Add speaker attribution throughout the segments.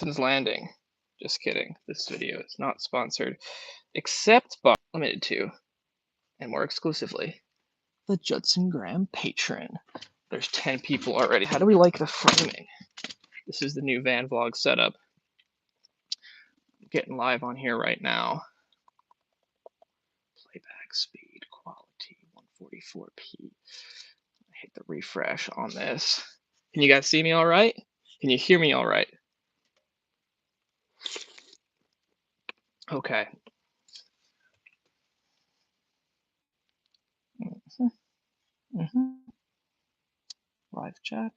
Speaker 1: Judson's Landing. Just kidding. This video is not sponsored, except by limited to, and more exclusively, the Judson Graham patron. There's 10 people already. How do we like the framing? This is the new van vlog setup. I'm getting live on here right now. Playback speed, quality, 144p. I hit the refresh on this. Can you guys see me all right? Can you hear me all right? Okay. Live chat.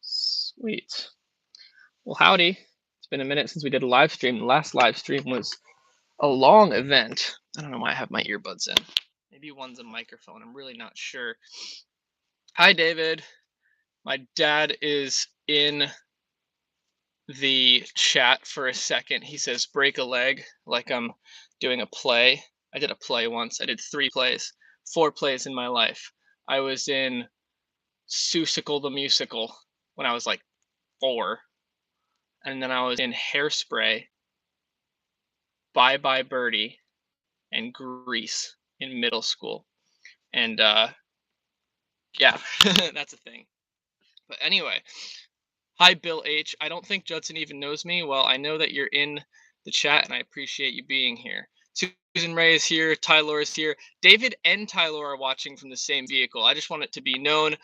Speaker 1: Sweet. Well, howdy. It's been a minute since we did a live stream. The last live stream was a long event. I don't know why I have my earbuds in. Maybe one's a microphone. I'm really not sure. Hi, David. My dad is in the chat for a second. He says break a leg, like I'm doing a play. I did a play once. I did 3 plays, 4 plays in my life. I was in Seussical the Musical when I was like 4. And then I was in Hairspray, Bye Bye Birdie, and Grease in middle school. And yeah, that's a thing. But anyway, hi Bill H. I don't think Judson even knows me. Well, I know that you're in the chat and I appreciate you being here. Susan Ray is here, Tyler is here. David and Tyler are watching from the same vehicle. I just want it to be known.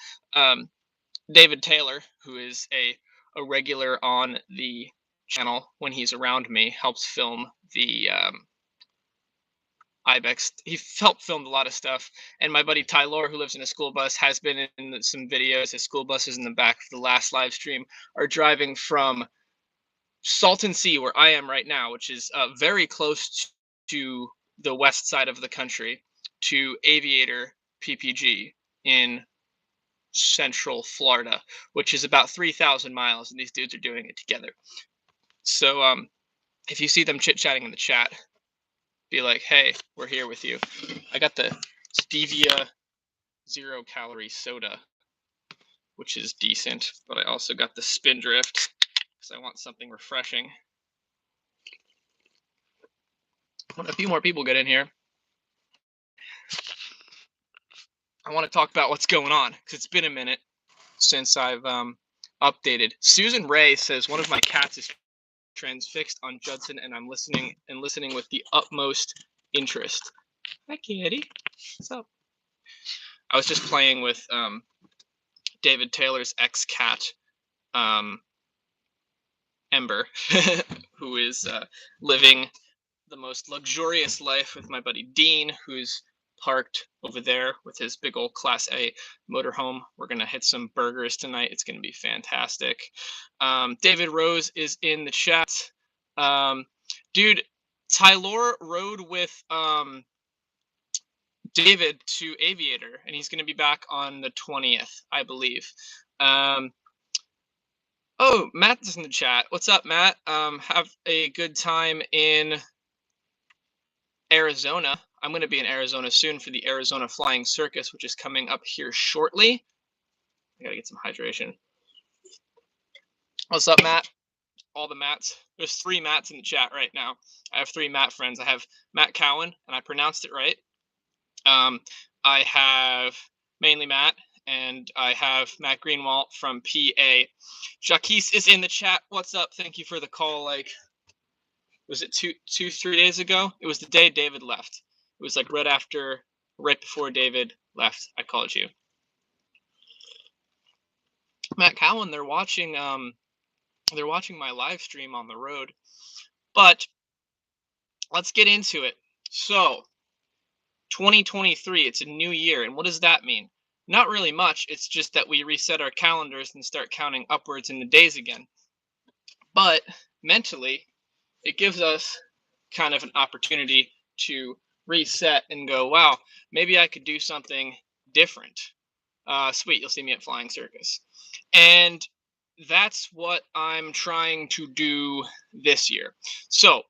Speaker 1: David Taylor, who is a regular on the channel when he's around me, helps film the Ibex. He helped film a lot of stuff. And my buddy Tyler, who lives in a school bus, has been in some videos. His school buses in the back for the last live stream are driving from Salton Sea, where I am right now, which is very close to the west side of the country, to Aviator PPG in Central Florida, which is about 3,000 miles, and these dudes are doing it together. So if you see them chit-chatting in the chat, be like, hey, we're here with you. I got the Stevia 0-calorie soda, which is decent, but I also got the Spindrift because I want something refreshing. When a few more people get in here, I want to talk about what's going on because it's been a minute since I've updated. Susan Ray says one of my cats is transfixed on Judson, and I'm listening with the utmost interest. Hi, kitty. What's up? I was just playing with David Taylor's ex-cat, Ember, who is living the most luxurious life with my buddy Dean, who's parked over there with his big old Class A motorhome. We're going to hit some burgers tonight. It's going to be fantastic. David Rose is in the chat. Dude, Tyler rode with David to Aviator, and he's going to be back on the 20th, I believe. Oh, Matt's in the chat. What's up, Matt? Have a good time in Arizona. I'm going to be in Arizona soon for the Arizona Flying Circus, which is coming up here shortly. I got to get some hydration. What's up, Matt? All the Matts. There's 3 Matts in the chat right now. I have 3 Matt friends. I have Matt Cowan, and I pronounced it right. I have mainly Matt, and I have Matt Greenwald from PA. Jacques is in the chat. What's up? Thank you for the call. Like, was it 3 days ago? It was the day David left. It was like right before David left. I called you. Matt Cowan, they're watching my live stream on the road. But let's get into it. So 2023, it's a new year. And what does that mean? Not really much. It's just that we reset our calendars and start counting upwards in the days again. But mentally, it gives us kind of an opportunity to reset and go, wow, maybe I could do something different. Sweet, you'll see me at Flying Circus. And that's what I'm trying to do this year. So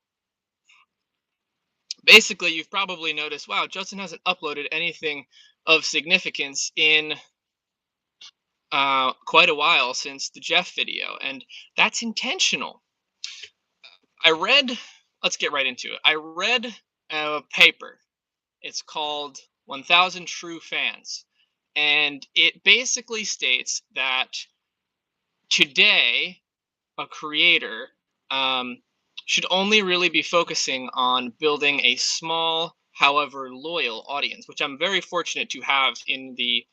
Speaker 1: basically, you've probably noticed, wow, Judson hasn't uploaded anything of significance in quite a while since the Jeff video, and that's intentional. I read, let's get right into it. I read a paper. It's called 1000 True Fans. And it basically states that today, a creator should only really be focusing on building a small, however loyal audience, which I'm very fortunate to have in the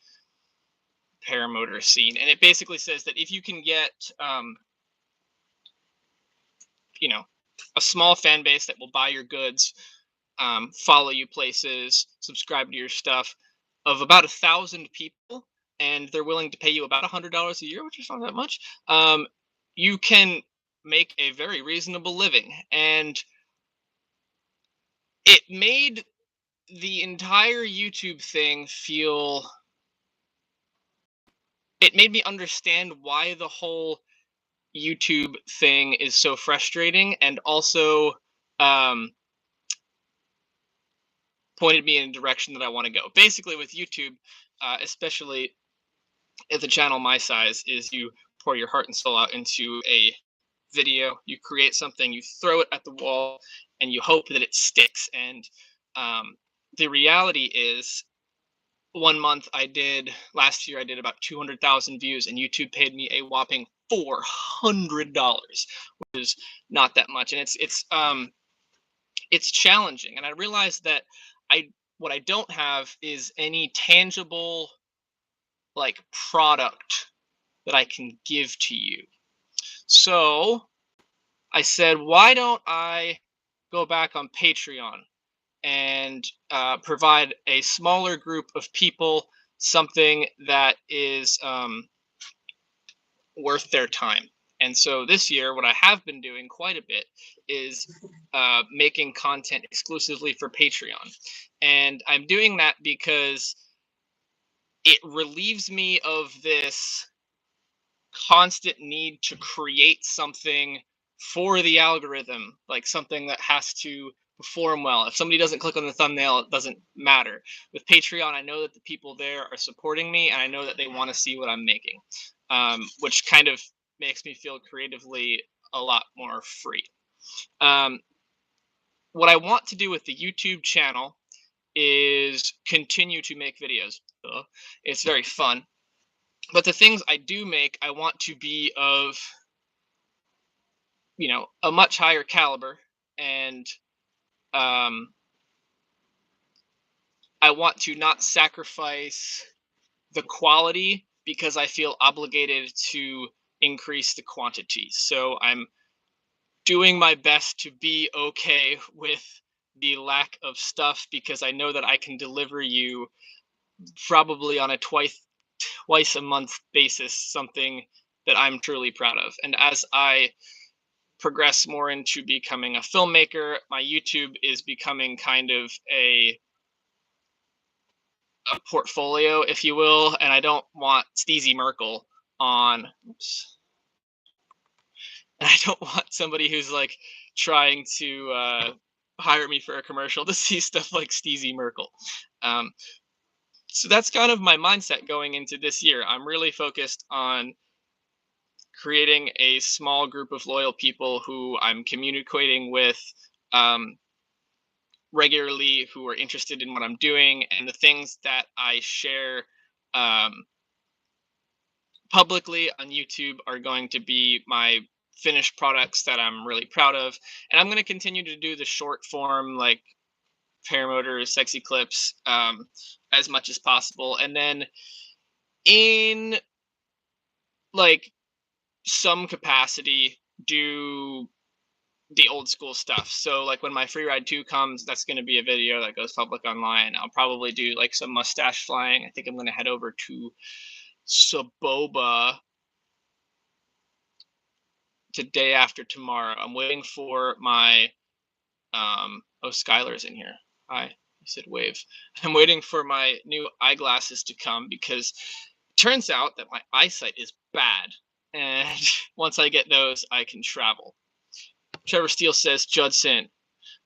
Speaker 1: paramotor scene. And it basically says that if you can get, you know, a small fan base that will buy your goods, follow you places, subscribe to your stuff, of about 1,000 people, and they're willing to pay you about $100 a year, which is not that much, you can make a very reasonable living. And it made the entire YouTube thing feel, it made me understand why the whole YouTube thing is so frustrating, and also um, pointed me in a direction that I want to go. Basically, with YouTube, especially at a channel my size, is you pour your heart and soul out into a video, you create something, you throw it at the wall, and you hope that it sticks. And the reality is, last year I did about 200,000 views, and YouTube paid me a whopping $400, which is not that much. And it's challenging. And I realized that what I don't have is any tangible, like, product that I can give to you. So I said, why don't I go back on Patreon and provide a smaller group of people something that is worth their time. And so this year, what I have been doing quite a bit is making content exclusively for Patreon. And I'm doing that because it relieves me of this constant need to create something for the algorithm, like something that has to perform well. If somebody doesn't click on the thumbnail, it doesn't matter. With Patreon, I know that the people there are supporting me, and I know that they want to see what I'm making, which kind of makes me feel creatively a lot more free. What I want to do with the YouTube channel is continue to make videos. It's very fun. But the things I do make, I want to be of, a much higher caliber. And I want to not sacrifice the quality because I feel obligated to increase the quantity. So I'm doing my best to be okay with the lack of stuff, because I know that I can deliver you probably on a twice a month basis something that I'm truly proud of. And as I progress more into becoming a filmmaker, my YouTube is becoming kind of a portfolio, if you will. And I don't want Steezy Merkel on. Oops. And I don't want somebody who's like trying to hire me for a commercial to see stuff like Steezy Merkel. So that's kind of my mindset going into this year. I'm really focused on creating a small group of loyal people who I'm communicating with regularly, who are interested in what I'm doing, and the things that I share publicly on YouTube are going to be my finished products that I'm really proud of. And I'm going to continue to do the short form, like Paramotor, sexy clips, as much as possible. And then in like some capacity, do the old school stuff. So like when my free ride 2 comes, that's going to be a video that goes public online. I'll probably do like some mustache flying. I think I'm going to head over to Saboba today after tomorrow. I'm waiting for my oh, Skylar's in here. Hi, he said wave. I'm waiting for my new eyeglasses to come, because it turns out that my eyesight is bad, and once I get those, I can travel. Trevor Steele says Judson.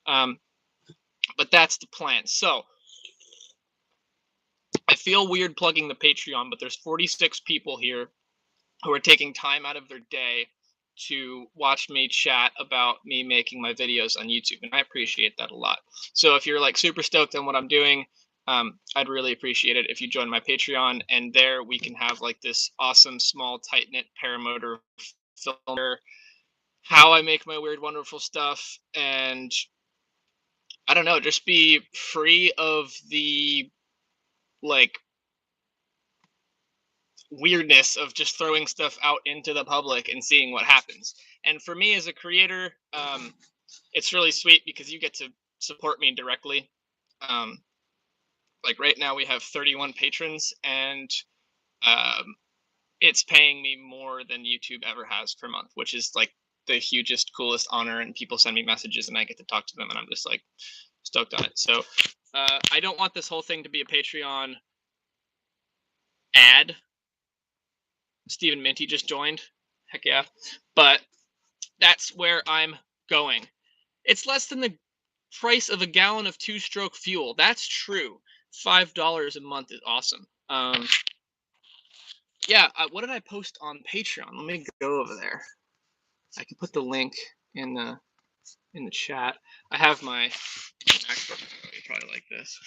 Speaker 1: But that's the plan. So I feel weird plugging the Patreon, but there's 46 people here who are taking time out of their day to watch me chat about me making my videos on YouTube, and I appreciate that a lot. So if you're like super stoked on what I'm doing, I'd really appreciate it if you join my Patreon, and there we can have like this awesome, small, tight-knit paramotor filmer, how I make my weird, wonderful stuff, and I don't know, just be free of the like weirdness of just throwing stuff out into the public and seeing what happens. And for me as a creator, it's really sweet because you get to support me directly. Um, like right now we have 31 patrons, and um, it's paying me more than YouTube ever has per month, which is like the hugest, coolest honor. And people send me messages and I get to talk to them, and I'm just like stoked on it. So I don't want this whole thing to be a Patreon ad. Stephen Minty just joined. Heck yeah. But that's where I'm going. It's less than the price of a gallon of two-stroke fuel. That's true. $5 a month is awesome. Yeah, what did I post on Patreon? Let me go over there. I can put the link in the chat. I have my actual. You probably like this.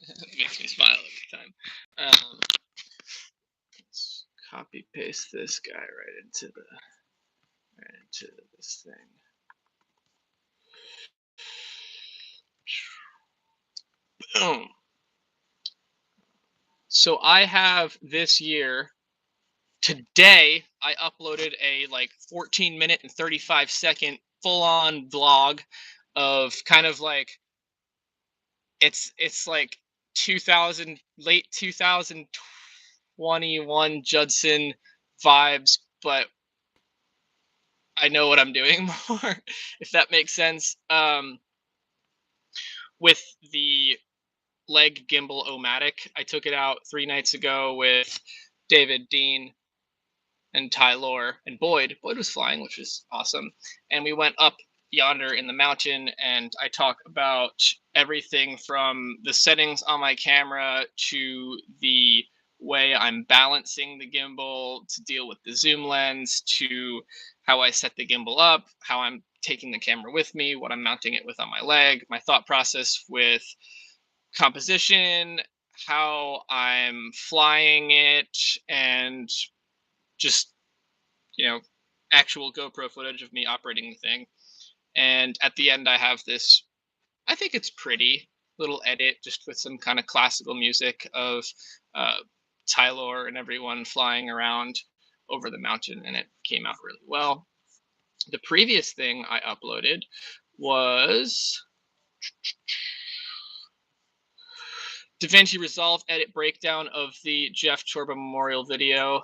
Speaker 1: It makes me smile every time. Let's copy paste this guy right into this thing. Boom. So I have this year. Today I uploaded a like 14-minute and 35-second full-on vlog of kind of like it's like 2000 late 2021 Judson vibes, but I know what I'm doing more, if that makes sense. With the leg gimbal O-matic, I took it out 3 nights ago with David, Dean, and Tylor and Boyd. Boyd was flying, which was awesome. And we went up yonder in the mountain, and I talk about everything from the settings on my camera to the way I'm balancing the gimbal to deal with the zoom lens, to how I set the gimbal up, how I'm taking the camera with me, what I'm mounting it with on my leg, my thought process with composition, how I'm flying it, and just, actual GoPro footage of me operating the thing. And at the end, I have this, I think it's pretty little edit just with some kind of classical music of Tylor and everyone flying around over the mountain, and it came out really well. The previous thing I uploaded was DaVinci Resolve edit breakdown of the Jeff Chorba Memorial video.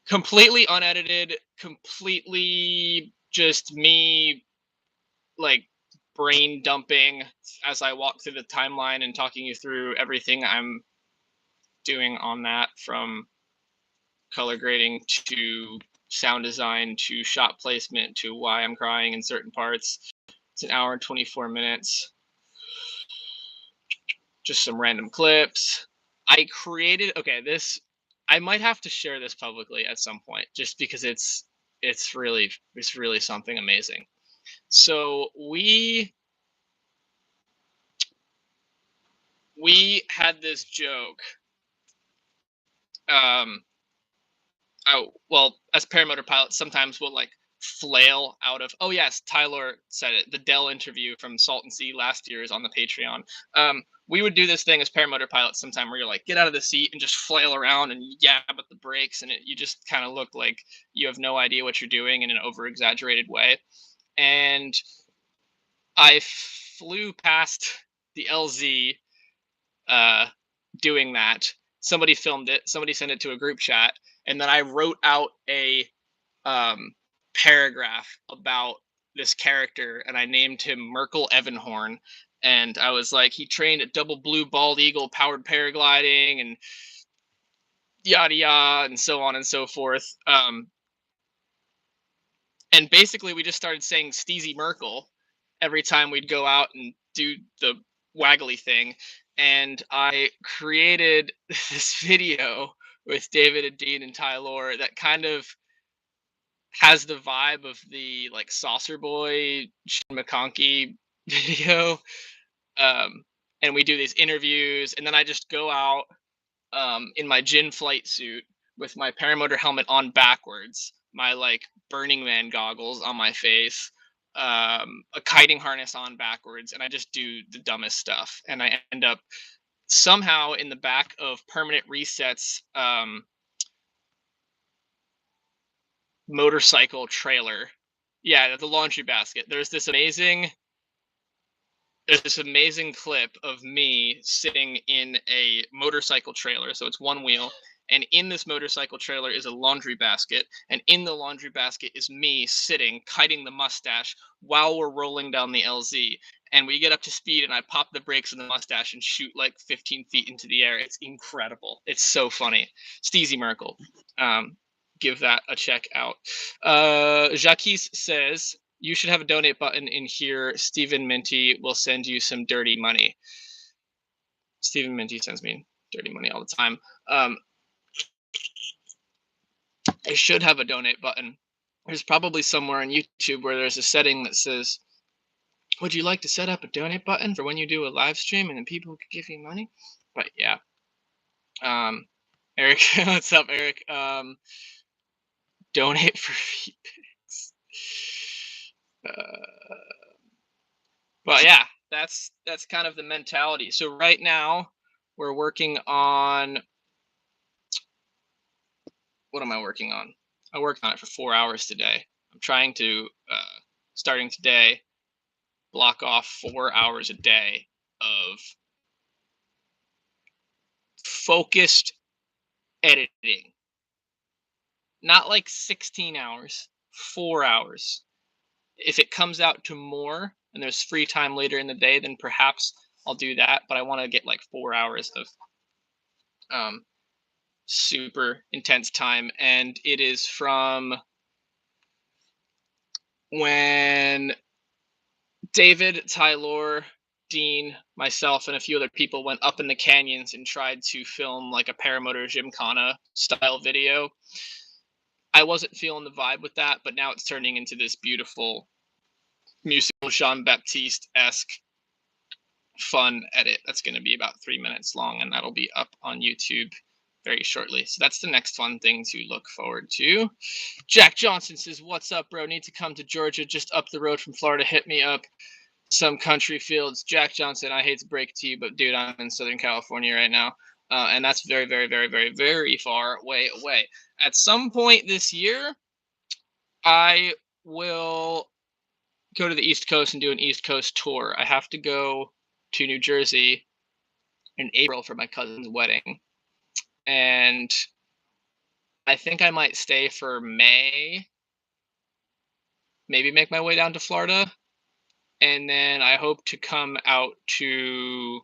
Speaker 1: Completely unedited, completely just me like brain dumping as I walk through the timeline and talking you through everything I'm doing on that, from color grading to sound design to shot placement to why I'm crying in certain parts. It's an hour and 24 minutes. Just some random clips. I created, this, I might have to share this publicly at some point just because it's really something amazing. So we had this joke. As paramotor pilots, sometimes we'll like flail out of. Oh yes, Tyler said it. The Dell interview from Salton Sea last year is on the Patreon. We would do this thing as paramotor pilots sometime where you're like, get out of the seat and just flail around and yab at the brakes, and you just kind of look like you have no idea what you're doing in an over exaggerated way. And I flew past the LZ doing that. Somebody filmed it. Somebody sent it to a group chat, and then I wrote out a paragraph about this character, and I named him Merkel Evanhorn. And I was like, he trained at Double Blue Bald Eagle powered paragliding, and yada yada, and so on and so forth. And basically, we just started saying Steezy Merkel every time we'd go out and do the waggly thing, and I created this video with David and Dean and Tyler that kind of has the vibe of the like Saucer Boy Sean McConkey video. Um, and we do these interviews, and then I just go out in my gin flight suit with my paramotor helmet on backwards, my like Burning Man goggles on my face, a kiting harness on backwards, and I just do the dumbest stuff. And I end up somehow in the back of Permanent Resets motorcycle trailer. Yeah, the laundry basket. There's this amazing clip of me sitting in a motorcycle trailer. So it's one wheel. And in this motorcycle trailer is a laundry basket. And in the laundry basket is me sitting, kiting the mustache while we're rolling down the LZ. And we get up to speed, and I pop the brakes on the mustache and shoot like 15 feet into the air. It's incredible. It's so funny. Steezy Merkel. Give that a check out. Jacques says, you should have a donate button in here. Stephen Minty will send you some dirty money. Stephen Minty sends me dirty money all the time. I should have a donate button. There's probably somewhere on YouTube where there's a setting that says, would you like to set up a donate button for when you do a live stream and then people could give you money? But yeah. Eric, what's up, Eric? Donate for feet pics. But yeah, that's kind of the mentality. So right now we're working on, what am I working on? I worked on it for 4 hours today. I'm trying to, starting today, block off 4 hours a day of focused editing. Not like 16 hours, 4 hours. If it comes out to more and there's free time later in the day, then perhaps I'll do that. But I want to get like 4 hours of super intense time. And it is from when David, Tyler, Dean, myself, and a few other people went up in the canyons and tried to film like a paramotor gymkhana style video. I wasn't feeling the vibe with that, but now it's turning into this beautiful musical Jean-Baptiste-esque fun edit that's going to be about 3 minutes long, and that'll be up on YouTube very shortly. So that's the next fun thing to look forward to. Jack Johnson says, what's up, bro? Need to come to Georgia, just up the road from Florida. Hit me up. Some country fields. Jack Johnson, I hate to break it to you, but dude, I'm in Southern California right now. And that's very, very, very, very, very far way away. At some point this year, I will go to the East Coast and do an East Coast tour. I have to go to New Jersey in April for my cousin's wedding. And I think I might stay for May, maybe make my way down to Florida. And then I hope to come out to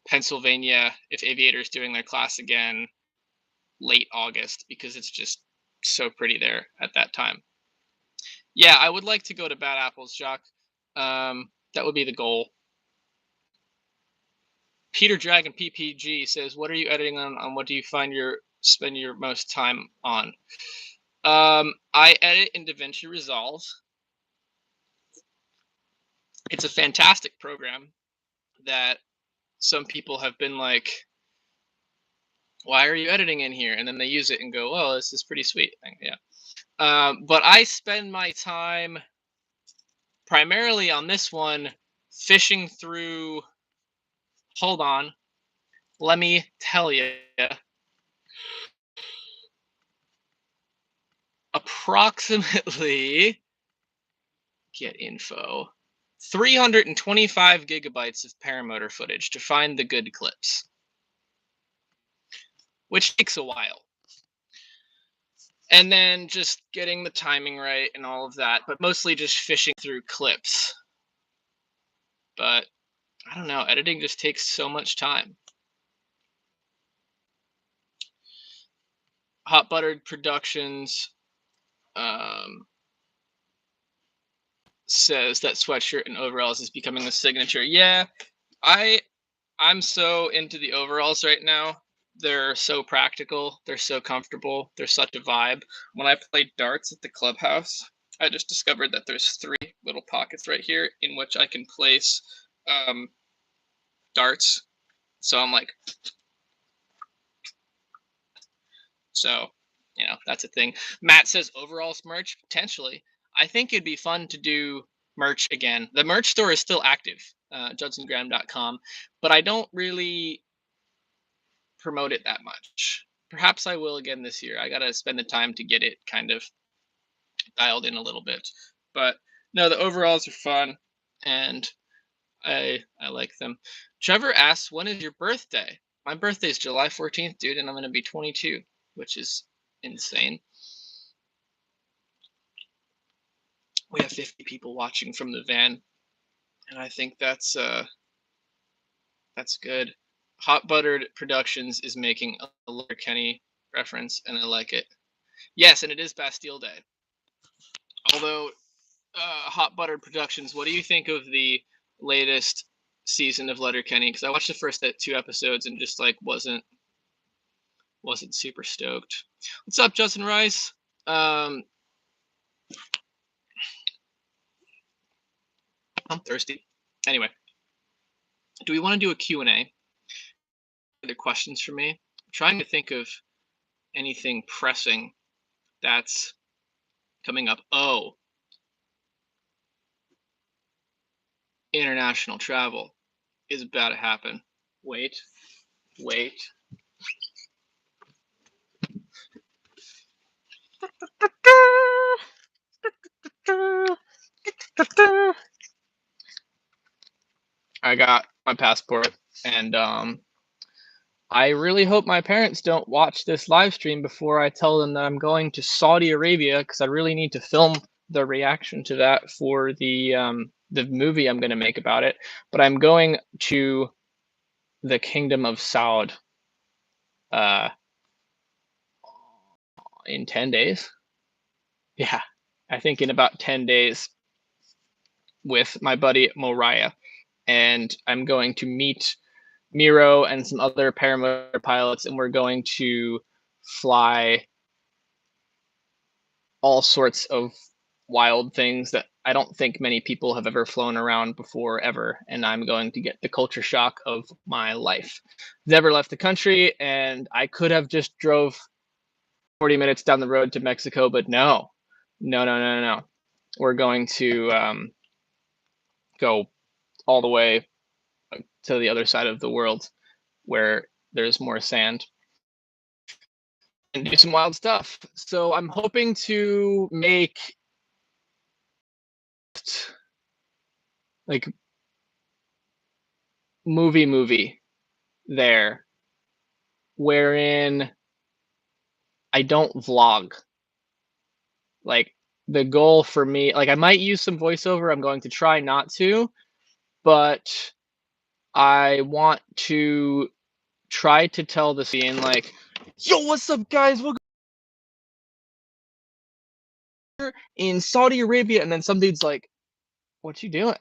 Speaker 1: Pennsylvania if Aviator's doing their class again late August, because it's just so pretty there at that time. Yeah, I would like to go to Bad Apples, Jacques. That would be the goal. Peter Dragon PPG says, what are you editing on what do you spend your most time on? I edit in DaVinci Resolve. It's a fantastic program that some people have been like, why are you editing in here? And then they use it and go, oh, this is pretty sweet. Yeah. But I spend my time primarily on this one fishing through, hold on, let me tell you, approximately, get info, 325 gigabytes of paramotor footage to find the good clips, which takes a while. And then just getting the timing right and all of that, but mostly just fishing through clips. But I don't know, editing just takes so much time. Hot Buttered Productions says that sweatshirt and overalls is becoming a signature. Yeah, I I'm so into the overalls right now. They're so practical. They're so comfortable. They're such a vibe. When I played darts at the clubhouse, I just discovered that there's three little pockets right here in which I can place um, darts. So I'm like, so that's a thing. Matt says overalls merch potentially. I think it'd be fun to do merch again. The merch store is still active, judsongraham.com, but I don't really promote it that much. Perhaps I will again this year. I gotta spend the time to get it kind of dialed in a little bit. But no, the overalls are fun, and I like them. Trevor asks, "When is your birthday?" My birthday is July 14th, dude, and I'm gonna be 22, which is insane. We have 50 people watching from the van, and I think that's good. Hot Buttered Productions is making a Letterkenny reference, and I like it. Yes, and it is Bastille Day. Although, Hot Buttered Productions, what do you think of the latest season of Letterkenny? Because I watched the first two episodes and just like wasn't super stoked. What's up, Justin Rice? I'm thirsty. Anyway, do we want to do a Q&A? Other questions for me? I'm trying to think of anything pressing that's coming up. Oh, international travel is about to happen. Wait. I got my passport, and I really hope my parents don't watch this live stream before I tell them that I'm going to Saudi Arabia, because I really need to film the reaction to that for the movie I'm going to make about it. But I'm going to the Kingdom of Saud in 10 days. Yeah, I think in about 10 days with my buddy Moriah, and I'm going to meet Miro and some other paramotor pilots, and we're going to fly all sorts of wild things that I don't think many people have ever flown around before ever, and I'm going to get the culture shock of my life. Never left the country, and I could have just drove 40 minutes down the road to Mexico, but no. We're going to go all the way to the other side of the world where there's more sand and do some wild stuff. So I'm hoping to make like movie there wherein I don't vlog. Like the goal for me, like I might use some voiceover, I'm going to try not to, but I want to try to tell the scene like, yo, what's up guys? We're in Saudi Arabia, and then some dude's like, what you doing?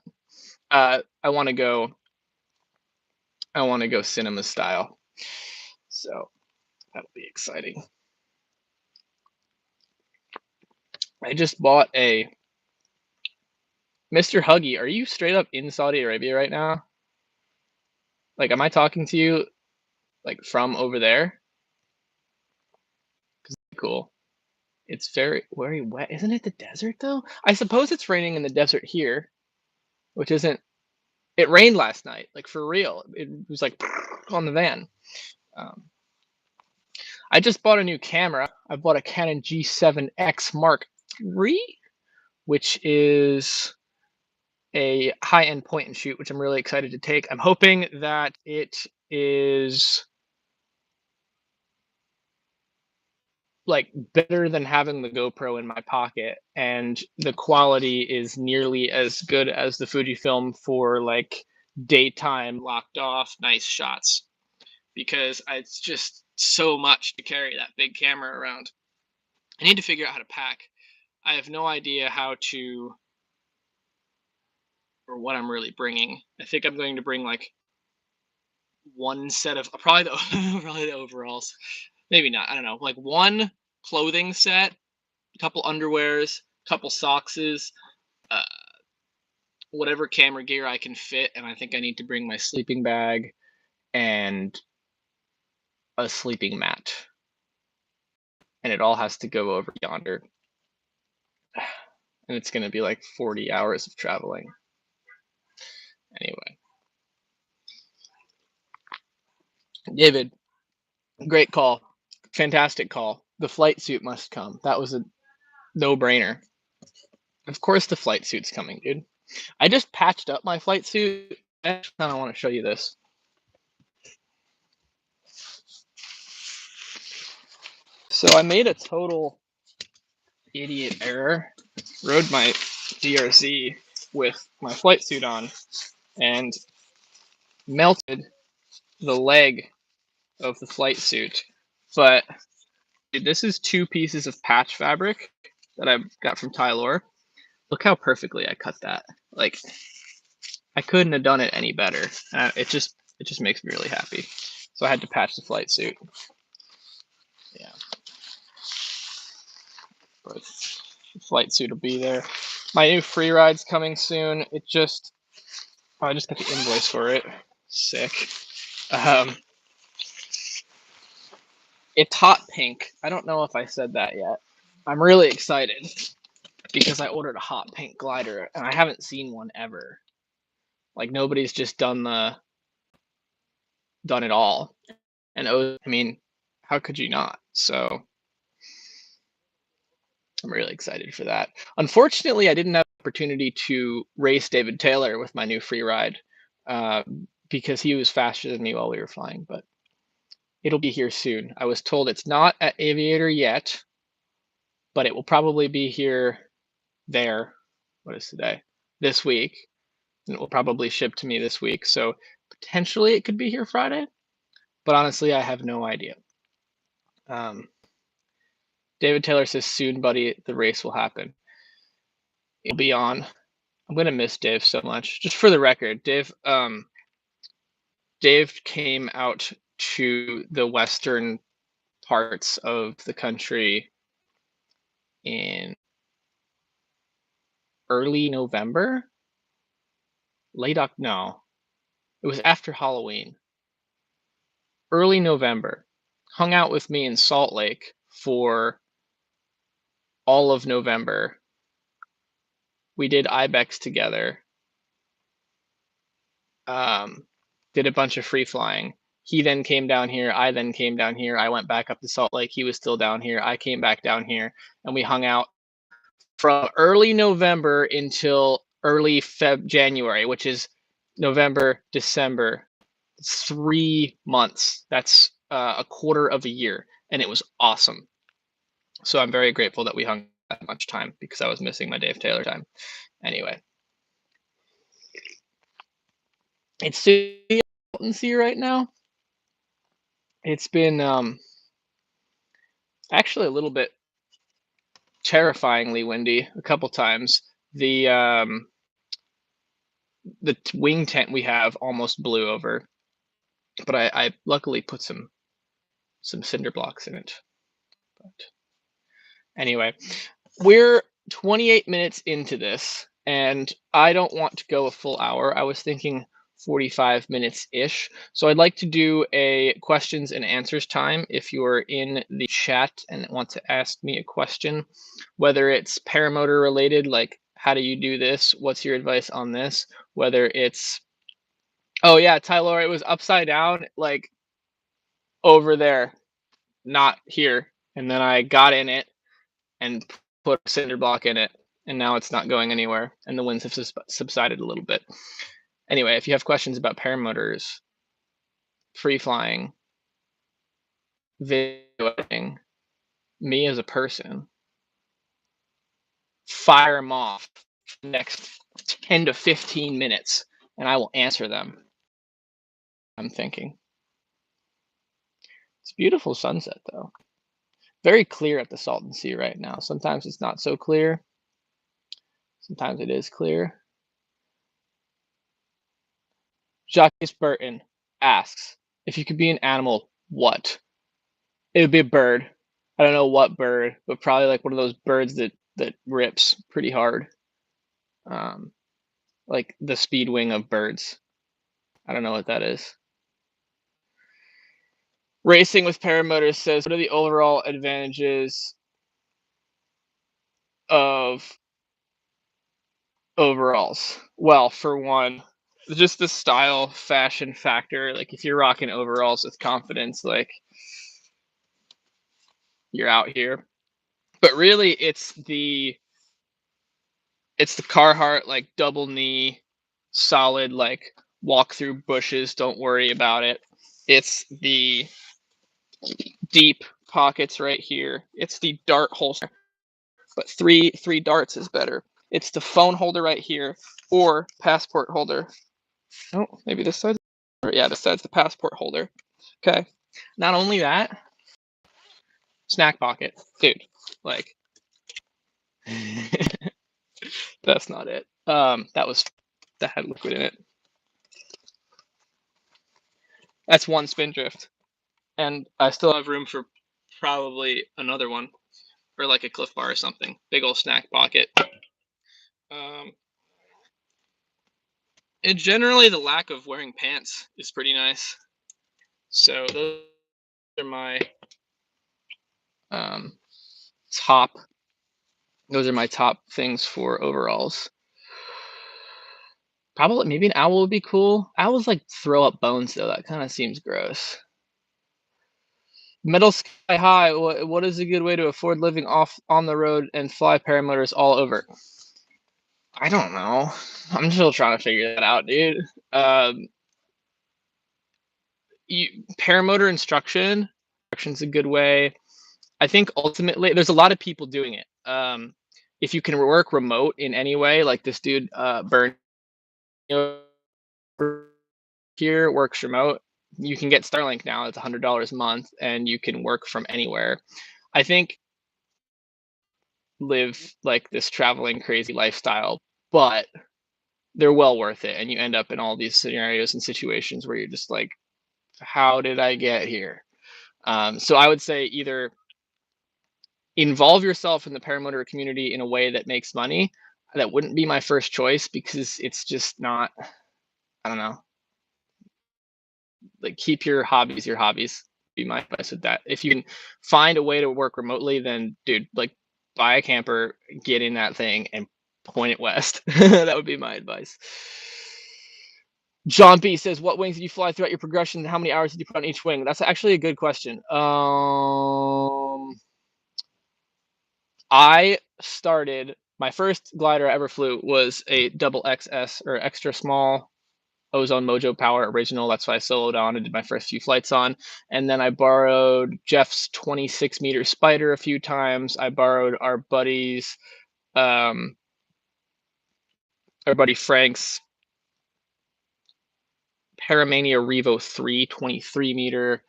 Speaker 1: I want to go cinema style. So that'll be exciting. I just bought a Mr. Huggy. Are you straight up in Saudi Arabia right now? Like, am I talking to you like from over there? Cool. It's very wet. Isn't it the desert though? I suppose it's raining in the desert here, which isn't. It rained last night, like for real. It was like on the van. I just bought a new camera. I bought a Canon G7X Mark III, which is a high-end point and shoot, which I'm really excited to take. I'm hoping that it is like better than having the GoPro in my pocket, and the quality is nearly as good as the Fujifilm for like daytime locked off nice shots, because it's just so much to carry that big camera around. I need to figure out how to pack. I have no idea how to or what I'm really bringing. I think I'm going to bring like one set of probably the probably the overalls. Maybe not. I don't know. Like one clothing set, a couple underwears, a couple sockses, uh, whatever camera gear I can fit, and I think I need to bring my sleeping bag and a sleeping mat. And it all has to go over yonder. And it's going to be like 40 hours of traveling. Anyway. David, great call. Fantastic call. The flight suit must come. That was a no-brainer. Of course the flight suit's coming, dude. I just patched up my flight suit. I kind of want to show you this. So I made a total idiot error. Rode my DRZ with my flight suit on and melted the leg of the flight suit. But this is 2 pieces of patch fabric that I got from Tylor. Look how perfectly I cut that. Like, I couldn't have done it any better. It just makes me really happy. So I had to patch the flight suit. Yeah. But the flight suit will be there. My new free ride's coming soon. I just got the invoice for it. Sick. It's hot pink. I don't know if I said that yet. I'm really excited because I ordered a hot pink glider and I haven't seen one ever. Like nobody's just done it all. And I mean, how could you not? So I'm really excited for that. Unfortunately, I didn't have the opportunity to race David Taylor with my new free ride because he was faster than me while we were flying, but it'll be here soon. I was told it's not at Aviator yet, but it will probably be here there. What is today? This week. And it will probably ship to me this week. So potentially it could be here Friday, but honestly, I have no idea. David Taylor says, soon, buddy, the race will happen. It'll be on. I'm going to miss Dave so much. Just for the record, Dave came out to the western parts of the country in early November. No, it was after Halloween. Early November. Hung out with me in Salt Lake for all of November. We did Ibex together. Did a bunch of free flying. He then came down here. I then came down here. I went back up to Salt Lake. He was still down here. I came back down here, and we hung out from early November until early January, which is November, December. 3 months. That's a quarter of a year, and it was awesome. So I'm very grateful that we hung that much time because I was missing my Dave Taylor time. Anyway, it's see right now. It's been actually a little bit terrifyingly windy a couple times. The wing tent we have almost blew over, but I luckily put some cinder blocks in it. But anyway, we're 28 minutes into this, and I don't want to go a full hour. I was thinking 45 minutes-ish. So I'd like to do a questions and answers time. If you're in the chat and want to ask me a question, whether it's paramotor related, like how do you do this? What's your advice on this? Whether it's, oh yeah, Tyler, it was upside down, like over there, not here. And then I got in it and put a cinder block in it, and now it's not going anywhere, and the winds have subsided a little bit. Anyway, if you have questions about paramotors, free flying, video editing, me as a person, fire them off for the next 10 to 15 minutes, and I will answer them. I'm thinking. It's a beautiful sunset, though. Very clear at the Salton Sea right now. Sometimes it's not so clear. Sometimes it is clear. Jacques Burton asks, if you could be an animal, what? It would be a bird. I don't know what bird, but probably like one of those birds that rips pretty hard. Um, like the speed wing of birds. I don't know what that is. Racing with Paramotor says, what are the overall advantages of overalls? Well, for one, just the style fashion factor. Like if you're rocking overalls with confidence, like you're out here. But really it's the Carhartt like double knee solid, like walk through bushes, don't worry about it. It's the deep pockets right here. It's the dart holster, but three darts is better. It's the phone holder right here or passport holder. Oh, maybe this side. Yeah, this side's the passport holder. Okay. Not only that, snack pocket, dude. Like, that's not it. That had liquid in it. That's one spindrift, and I still have room for probably another one, or like a Cliff Bar or something. Big old snack pocket. Um, and generally, the lack of wearing pants is pretty nice. So those are my um, top. Those are my top things for overalls. Probably maybe an owl would be cool. Owls like throw up bones though. That kind of seems gross. Metal Sky High. What is a good way to afford living off on the road and fly paramotors all over? I don't know. I'm still trying to figure that out, dude. Um, paramotor instruction's a good way. I think ultimately there's a lot of people doing it. If you can work remote in any way, like this dude Burn here works remote, you can get Starlink now. It's $100 a month, and you can work from anywhere. I think live like this traveling crazy lifestyle, but they're well worth it, and you end up in all these scenarios and situations where you're just like, how did I get here? So I would say either involve yourself in the paramotor community in a way that makes money. That wouldn't be my first choice because it's just not, I don't know, like keep your hobbies be my advice with that. If you can find a way to work remotely, then dude, like buy a camper, get in that thing and point it west. That would be my advice. John B says, what wings did you fly throughout your progression? How many hours did you put on each wing? That's actually a good question. I started, my first glider I ever flew was a double XS or extra small Ozone Mojo Power original. That's what I soloed on and did my first few flights on. And then I borrowed Jeff's 26-meter Spider a few times. I borrowed um, our buddy Frank's Paramania Revo 3 23-meter.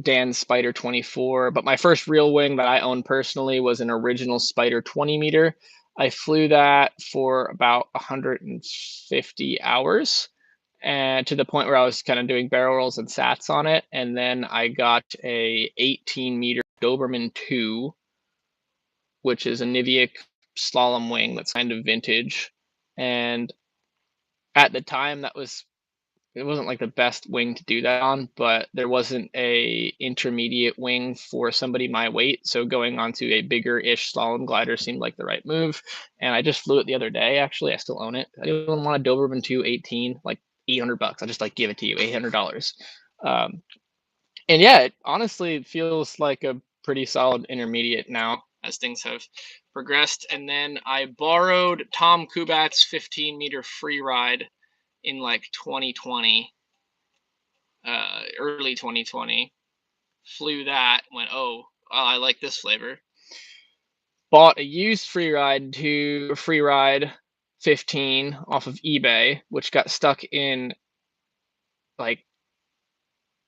Speaker 1: Dan's Spider 24, but my first real wing that I owned personally was an original Spider 20 meter. I flew that for about 150 hours, and to the point where I was kind of doing barrel rolls and sats on it. And then I got a 18-meter Doberman 2, which is a Niviuk slalom wing that's kind of vintage. And at the time, it wasn't like the best wing to do that on, but there wasn't a intermediate wing for somebody my weight. So going onto a bigger-ish slalom glider seemed like the right move. And I just flew it the other day. Actually, I still own it. I didn't want a Doberman 218, like $800. I just like give it to you, $800. And yeah, it honestly feels like a pretty solid intermediate now as things have progressed. And then I borrowed Tom Kubat's 15-meter free ride in like 2020, early 2020. Flew that, went, oh, I like this flavor. Bought a used free ride 15 off of eBay, which got stuck in like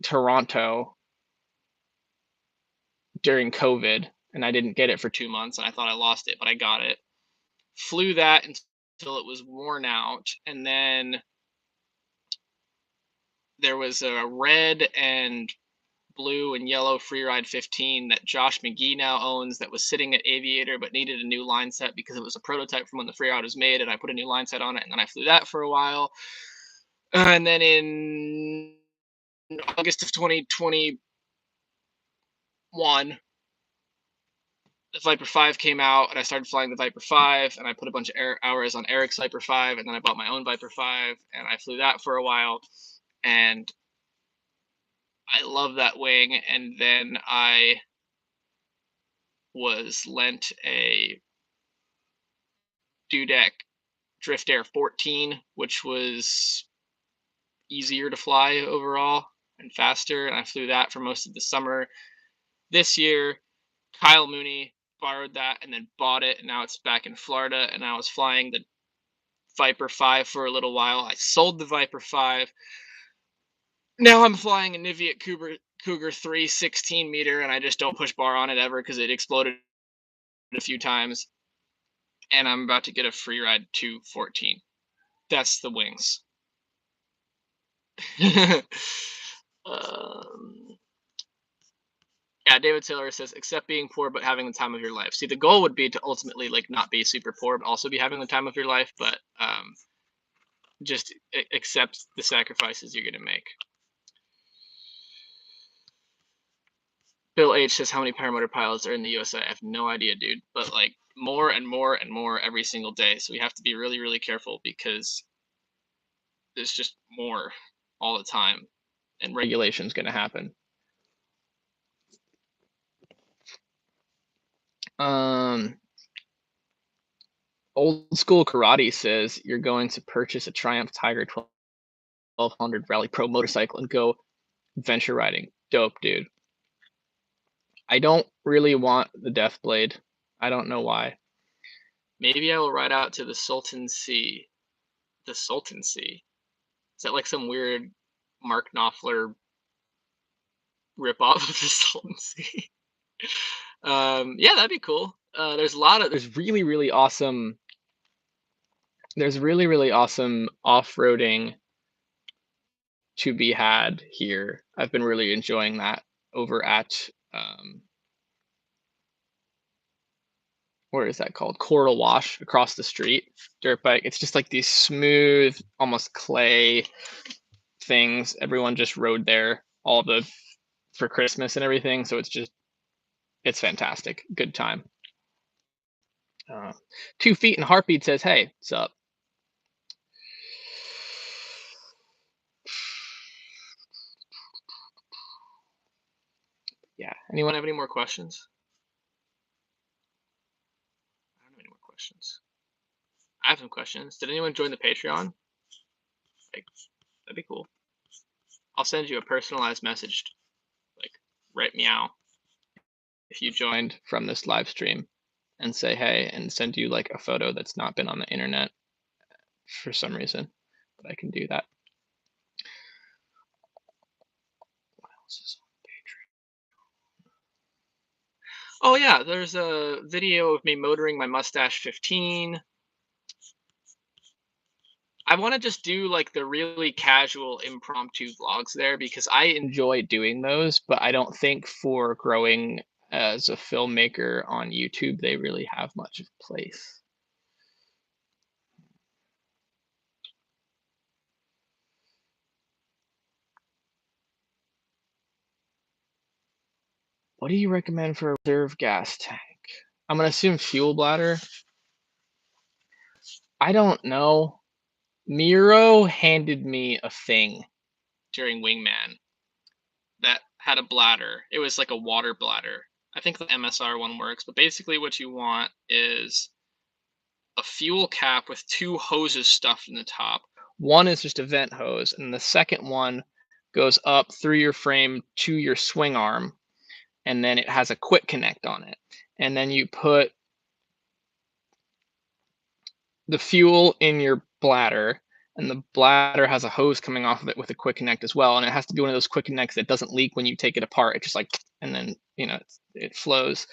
Speaker 1: Toronto during COVID, and I didn't get it for 2 months, and I thought I lost it, but I got it. Flew that until it was worn out, and then there was a red and blue and yellow Freeride 15 that Josh McGee now owns that was sitting at Aviator but needed a new line set because it was a prototype from when the Freeride was made, and I put a new line set on it, and then I flew that for a while. And then in August of 2021, the Viper 5 came out, and I started flying the Viper 5, and I put a bunch of hours on Eric's Viper 5, and then I bought my own Viper 5, and I flew that for a while, and I love that wing. And then I was lent a Dudek Drift Air 14, which was easier to fly overall and faster, and I flew that for most of the summer. This year, Kyle Mooney borrowed that and then bought it, and now it's back in Florida, and I was flying the Viper 5 for a little while. I sold the Viper 5. Now I'm flying a Niviat Cougar 3 16 meter, and I just don't push bar on it ever because it exploded a few times. And I'm about to get a Freeride 214. That's the wings. Yeah, David Taylor says, except being poor but having the time of your life. See, the goal would be to ultimately like not be super poor but also be having the time of your life, but just accept the sacrifices you're gonna make. Bill H says, how many paramotor pilots are in the USA? I have no idea, dude, but like more and more and more every single day. So we have to be really, really careful because there's just more all the time, and regulation's gonna happen. Old School Karate says you're going to purchase a Triumph Tiger 1200 Rally Pro motorcycle and go venture riding. Dope, dude. I don't really want the Death Blade. I don't know why. Maybe I will ride out to the Sultan Sea. The Sultan Sea? Is that like some weird Mark Knopfler ripoff of the Sultan Sea? Yeah, that'd be cool. There's really, really awesome off-roading to be had here. I've been really enjoying that over at where is that called? Coral Wash across the street. Dirt bike. It's just like these smooth, almost clay things. Everyone just rode there for Christmas and everything. So it's fantastic. Good time. 2 Feet and Heartbeat says, hey, what's up? Yeah. Anyone have any more questions? I don't have any more questions. I have some questions. Did anyone join the Patreon? Like, that'd be cool. I'll send you a personalized message, like, right meow, if you joined from this live stream, and say hey, and send you like a photo that's not been on the internet for some reason. But I can do that. What else is on Patreon? Oh yeah, there's a video of me motoring my Mustache 15. I want to just do like the really casual impromptu vlogs there because I enjoy doing those, but I don't think for growing as a filmmaker on YouTube they really have much of a place. What do you recommend for a reserve gas tank? I'm gonna assume fuel bladder. I don't know. Miro handed me a thing during Wingman that had a bladder. It was like a water bladder. I think the MSR one works, but basically what you want is a fuel cap with 2 hoses stuffed in the top. One is just a vent hose, and the second one goes up through your frame to your swing arm, and then it has a quick connect on it. And then you put the fuel in your bladder, and the bladder has a hose coming off of it with a quick connect as well, and it has to be one of those quick connects that doesn't leak when you take it apart. It just like, and then it flows.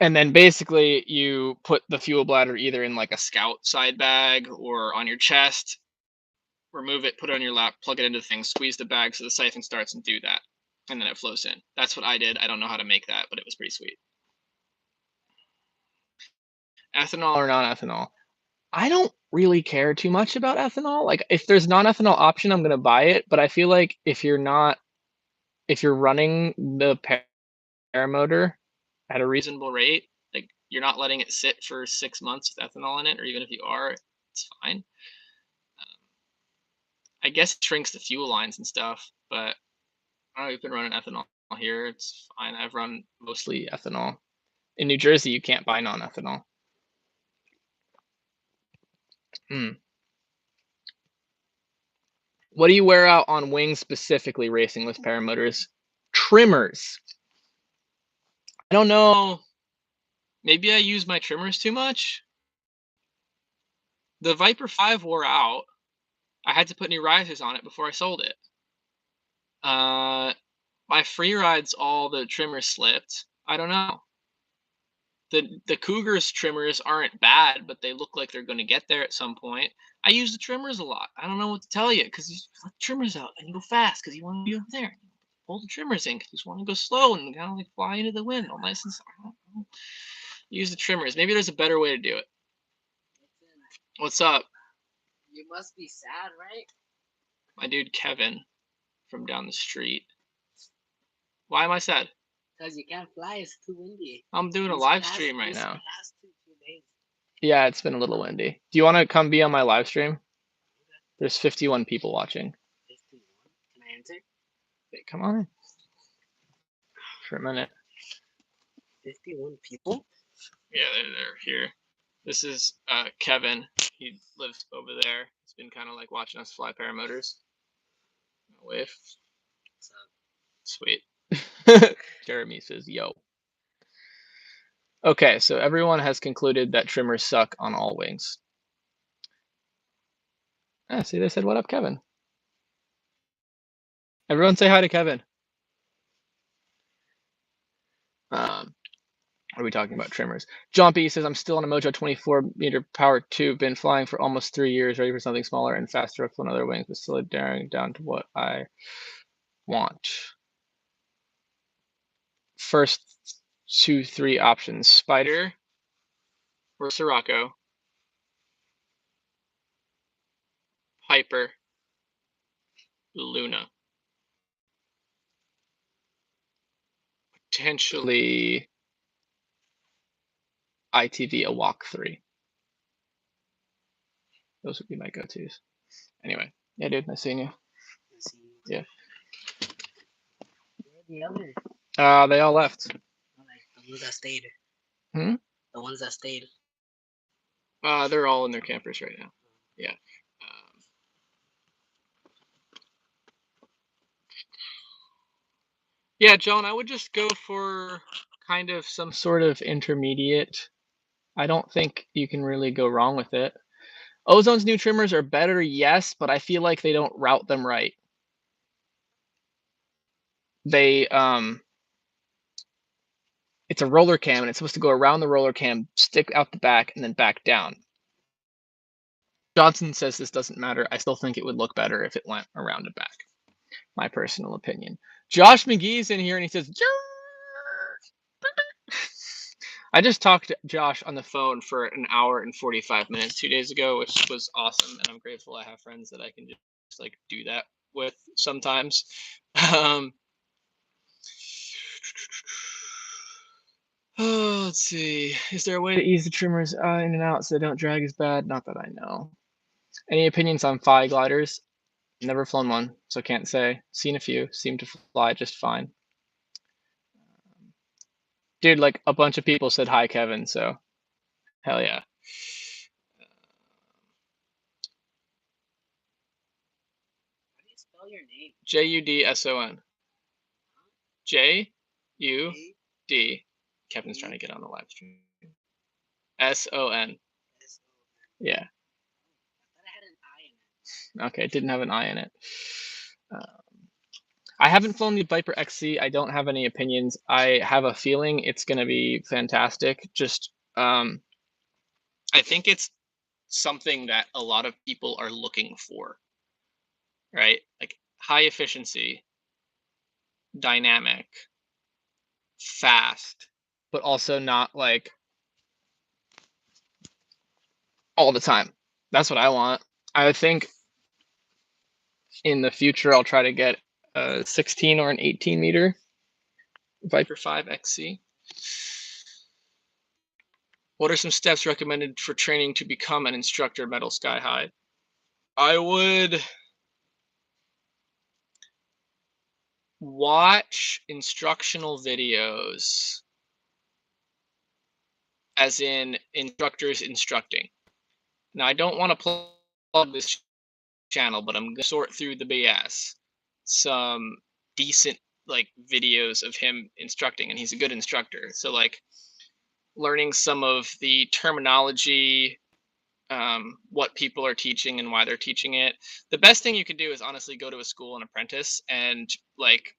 Speaker 1: And then basically you put the fuel bladder either in like a Scout side bag or on your chest, remove it, put it on your lap, plug it into the thing, squeeze the bag so the siphon starts and do that. And then it flows in. That's what I did. I don't know how to make that, but it was pretty sweet. Ethanol or non-ethanol? I don't really care too much about ethanol. Like if there's non-ethanol option, I'm gonna buy it. But I feel like if you're running the paramotor at a reasonable rate, like you're not letting it sit for 6 months with ethanol in it, or even if you are, it's fine. I guess it shrinks the fuel lines and stuff, but I don't know, we've been running ethanol here. It's fine. I've run mostly ethanol. In New Jersey, you can't buy non-ethanol. What do you wear out on wings specifically racing with paramotors? Trimmers. I don't know. Maybe I use my trimmers too much. The Viper 5 wore out. I had to put new risers on it before I sold it. My free rides, all the trimmers slipped. I don't know. The Cougar's trimmers aren't bad, but they look like they're going to get there at some point. I use the trimmers a lot. I don't know what to tell you, because you let the trimmers out and you go fast because you want to be up there. Pull the trimmers in because you just want to go slow and kind of like fly into the wind all nice and slow. Use the trimmers. Maybe there's a better way to do it. What's up?
Speaker 2: You must be sad, right?
Speaker 1: My dude Kevin from down the street. Why am I sad?
Speaker 2: Because you can't fly. It's too windy.
Speaker 1: I'm doing a live stream right now. Yeah, it's been a little windy. Do you want to come be on my live stream? There's 51 people watching.
Speaker 2: 51? Can I enter?
Speaker 1: Hey, come on in. For a minute.
Speaker 2: 51 people?
Speaker 1: Yeah, they're here. This is Kevin. He lives over there. He's been kind of like watching us fly paramotors. Wave.
Speaker 2: What's up?
Speaker 1: Sweet. Jeremy says, yo. Okay, so everyone has concluded that trimmers suck on all wings. Ah, see, they said, what up, Kevin? Everyone say hi to Kevin. What are we talking about? Trimmers. John B says, I'm still on a Mojo 24-meter power tube, been flying for almost 3 years, ready for something smaller and faster on other wings, but still daring down to what I want. First 2-3 options: Spider or Sirocco, Piper, Luna. Potentially ITV a Walk 3. Those would be my go-tos. Anyway, yeah, dude, nice seeing you. Yeah.
Speaker 2: Where are the others?
Speaker 1: They all left.
Speaker 2: The ones that stayed.
Speaker 1: Hmm?
Speaker 2: The ones that stayed.
Speaker 1: They're all in their campers right now. Yeah. Yeah, Joan, I would just go for kind of some sort of intermediate. I don't think you can really go wrong with it. Ozone's new trimmers are better, yes, but I feel like they don't route them right. They it's a roller cam and it's supposed to go around the roller cam, stick out the back, and then back down. Johnson says this doesn't matter. I still think it would look better if it went around and back. My personal opinion. Josh McGee's in here and he says, I just talked to Josh on the phone for an hour and 45 minutes 2 days ago, which was awesome, and I'm grateful I have friends that I can just like do that with sometimes. Let's see. Is there a way to ease the trimmers in and out so they don't drag as bad? Not that I know. Any opinions on Phi gliders? Never flown one, so can't say. Seen a few. Seem to fly just fine. Dude, like a bunch of people said hi, Kevin, so hell yeah.
Speaker 2: How do you spell your name?
Speaker 1: Judson. J-U-D. Kevin's trying to get on the live stream. S-O-N. Yeah.
Speaker 2: I thought I had an I in it.
Speaker 1: Okay, it didn't have an I in it. I haven't flown the Viper XC. I don't have any opinions. I have a feeling it's going to be fantastic. Just, I think it's something that a lot of people are looking for, right? Like high efficiency, dynamic, fast, but also not like all the time. That's what I want. I think in the future I'll try to get a 16 or an 18 meter Viper 5 XC. What are some steps recommended for training to become an instructor metal sky high? I would watch instructional videos, as in instructors instructing. Now, I don't want to plug this channel, but I'm going to sort through the BS. Some decent like videos of him instructing, and he's a good instructor. So like learning some of the terminology, what people are teaching and why they're teaching it. The best thing you could do is honestly go to a school and apprentice and like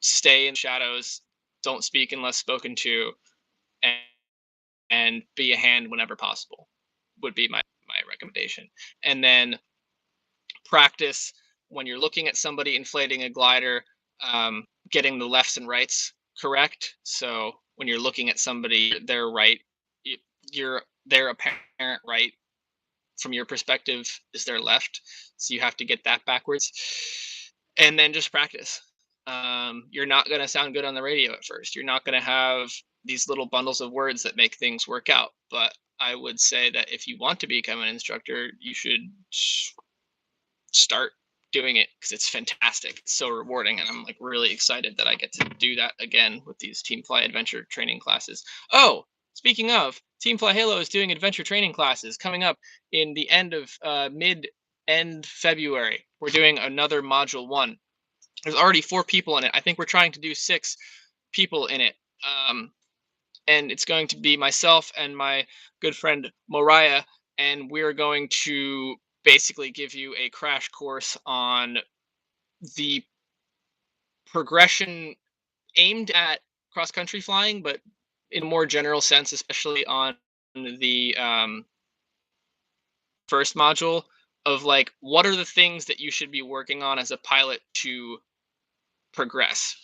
Speaker 1: stay in shadows, don't speak unless spoken to, and, and be a hand whenever possible would be my recommendation. And then practice when you're looking at somebody inflating a glider, getting the lefts and rights correct. So when you're looking at somebody, their right, you're their apparent right from your perspective is their left. So you have to get that backwards. And then just practice. You're not going to sound good on the radio at first. You're not going to have these little bundles of words that make things work out. But I would say that if you want to become an instructor, you should start doing it because it's fantastic. It's so rewarding. And I'm like really excited that I get to do that again with these Team Fly Adventure training classes. Oh, speaking of, Team Fly Halo is doing adventure training classes coming up in the end of end February. We're doing another module 1. There's already 4 people in it. I think we're trying to do 6 people in it. And it's going to be myself and my good friend Moriah, and we're going to basically give you a crash course on the progression aimed at cross country flying, but in a more general sense, especially on the first module of like what are the things that you should be working on as a pilot to progress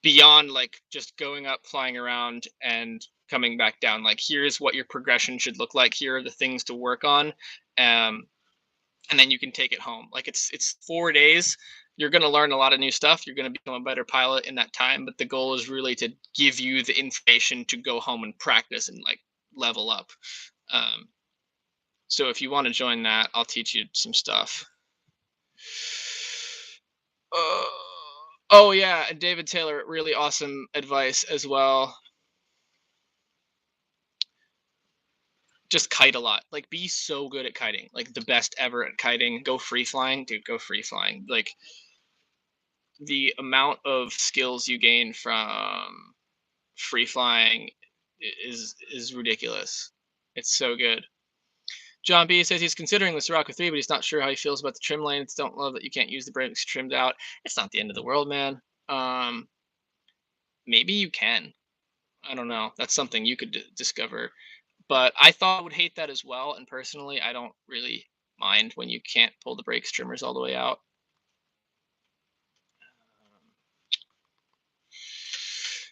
Speaker 1: beyond like just going up, flying around, and coming back down. Like here's what your progression should look like. Here are the things to work on, and then you can take it home. Like it's 4 days. You're going to learn a lot of new stuff. You're going to become a better pilot in that time. But the goal is really to give you the information to go home and practice and like level up. Um, so if you want to join that, I'll teach you some stuff. Oh yeah, David Taylor, really awesome advice as well. Just kite a lot. Like be so good at kiting. Like the best ever at kiting. Go free flying, dude, go free flying. Like the amount of skills you gain from free flying is ridiculous. It's so good. John B says he's considering the Sirocco 3, but he's not sure how he feels about the trim lanes. Don't love that you can't use the brakes trimmed out. It's not the end of the world, man. Maybe you can. I don't know. That's something you could discover. But I thought I would hate that as well. And personally, I don't really mind when you can't pull the brakes trimmers all the way out.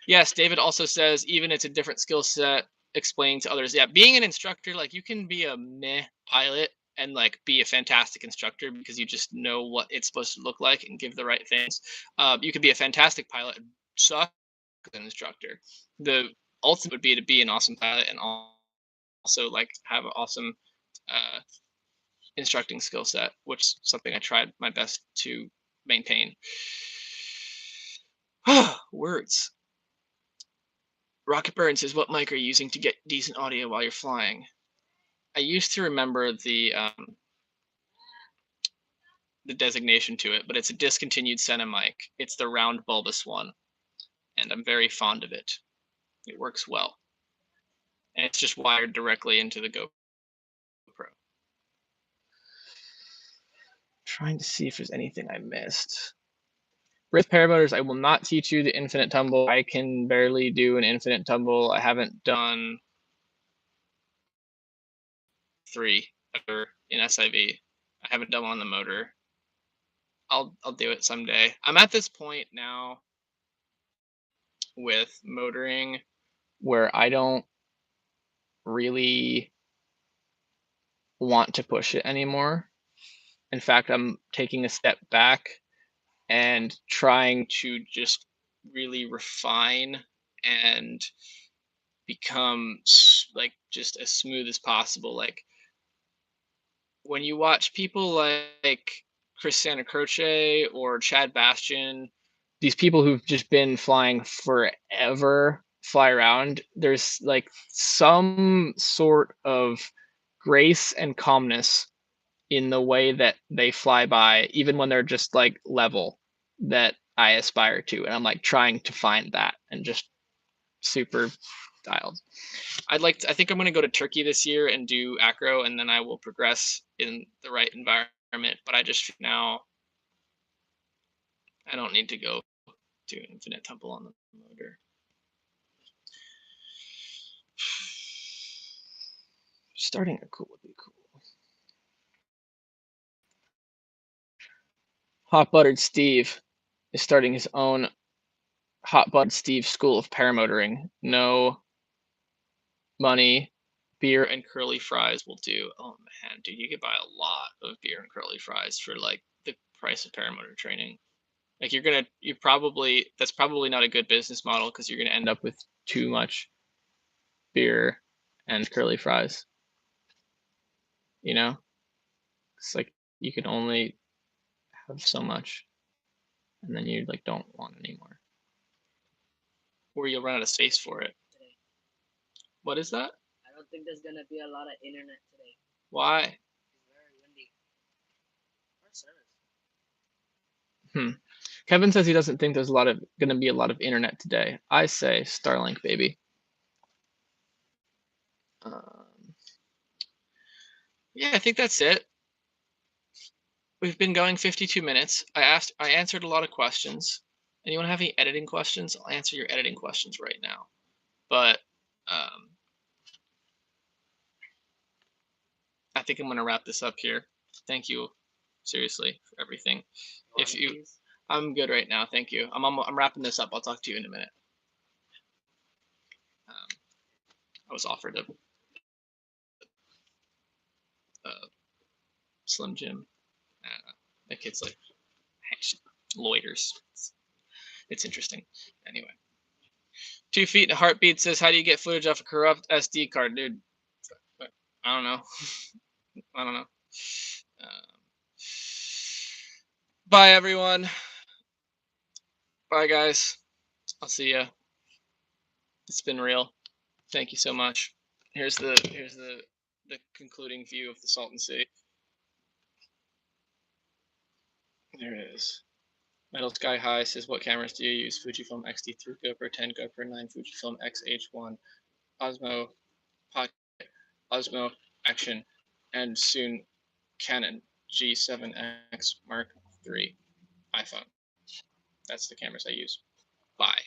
Speaker 1: Yes, David also says even it's a different skill set, explain to others. Yeah, being an instructor, like you can be a meh pilot and like be a fantastic instructor because you just know what it's supposed to look like and give the right things. You could be a fantastic pilot and suck as an instructor. The ultimate would be to be an awesome pilot and also like have an awesome instructing skill set, which is something I tried my best to maintain. Words. Rocket Burn says, what mic are you using to get decent audio while you're flying? I used to remember the designation to it, but it's a discontinued Sena mic. It's the round bulbous one, and I'm very fond of it. It works well. And it's just wired directly into the GoPro. Trying to see if there's anything I missed. With paramotors, I will not teach you the infinite tumble. I can barely do an infinite tumble. I haven't done 3 ever in SIV. I haven't done one on the motor. I'll do it someday. I'm at this point now with motoring where I don't really want to push it anymore. In fact, I'm taking a step back and trying to just really refine and become like just as smooth as possible. Like when you watch people like Chris Santa Croce or Chad Bastian, these people who've just been flying forever fly around, there's like some sort of grace and calmness in the way that they fly by, even when they're just like level, that I aspire to. And I'm like trying to find that and just super dialed. I think I'm going to go to Turkey this year and do acro, and then I will progress in the right environment. But I just now I don't need to go do infinite tumble on the motor. Starting a cool would be cool. Hot Buttered Steve is starting his own Hot Buttered Steve School of Paramotoring. No money, beer and curly fries will do. Oh man, dude, you could buy a lot of beer and curly fries for like the price of paramotor training. Like that's probably not a good business model because you're gonna end up with too much beer and curly fries. You know, it's like you can only have so much, and then you like don't want anymore, or you'll run out of space for it.
Speaker 2: Today.
Speaker 1: What is that?
Speaker 2: I don't think there's gonna be a lot of internet today.
Speaker 1: Why?
Speaker 2: It's very windy. Or service.
Speaker 1: Kevin says he doesn't think there's gonna be a lot of internet today. I say Starlink, baby. Yeah, I think that's it. We've been going 52 minutes. I answered a lot of questions. Anyone have any editing questions? I'll answer your editing questions right now. But I think I'm gonna wrap this up here. Thank you, seriously, for everything. I'm good right now. Thank you. I'm wrapping this up. I'll talk to you in a minute. I was offered a Slim Jim. The kid's like loiters. It's interesting. Anyway, 2 feet and a heartbeat says, "How do you get footage off a corrupt SD card, dude?" I don't know. I don't know. Bye, everyone. Bye, guys. I'll see ya. It's been real. Thank you so much. Here's the concluding view of the Salton Sea. There it is. Metal Sky High says, "What cameras do you use?" Fujifilm X-T3, GoPro 10, GoPro 9, Fujifilm X-H1, Osmo, Pocket, Osmo Action, and soon Canon G7X Mark III iPhone. That's the cameras I use. Bye.